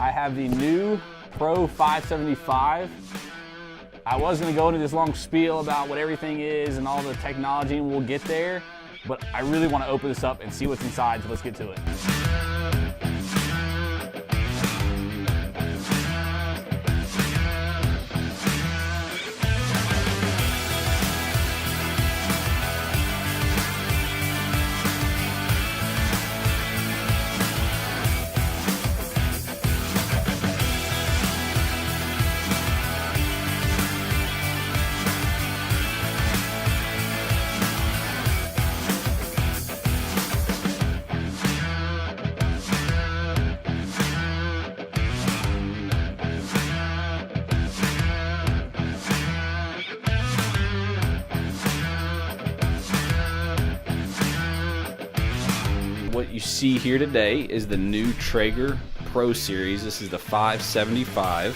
I have the new Pro 575. I was gonna go into this long spiel about what everything is and all the technology, and we'll get there, but I really wanna open this up and see what's inside, so let's get to it. What you see here today is the new Traeger Pro series. This is the 575.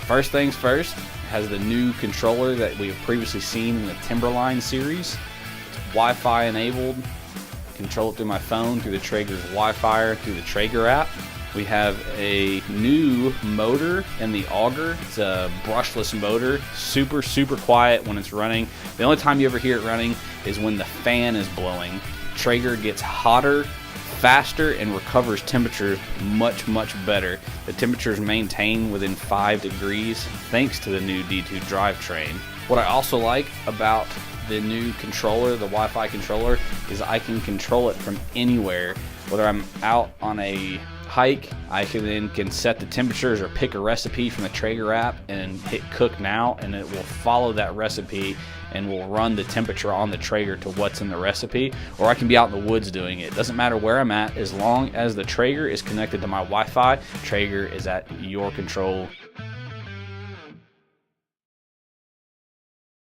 First things first, it has the new controller that we have previously seen in the Timberline series. It's Wi-Fi enabled. Control it through my phone, through the Traeger's Wifire, through the Traeger app. We have a new motor in the auger. It's a brushless motor, super quiet when it's running. The only time you ever hear it running is when the fan is blowing. Traeger gets hotter, faster, and recovers temperature much better. The temperatures maintain within 5 degrees thanks to the new D2 drivetrain. What I also like about the new controller, the Wi-Fi controller, is I can control it from anywhere. Whether I'm out on a hike, I can set the temperatures or pick a recipe from the Traeger app and hit cook now, and it will follow that recipe and will run the temperature on the Traeger to what's in the recipe. Or I can be out in the woods doing it. Doesn't matter where I'm at, as long as the Traeger is connected to my Wi-Fi, Traeger is at your control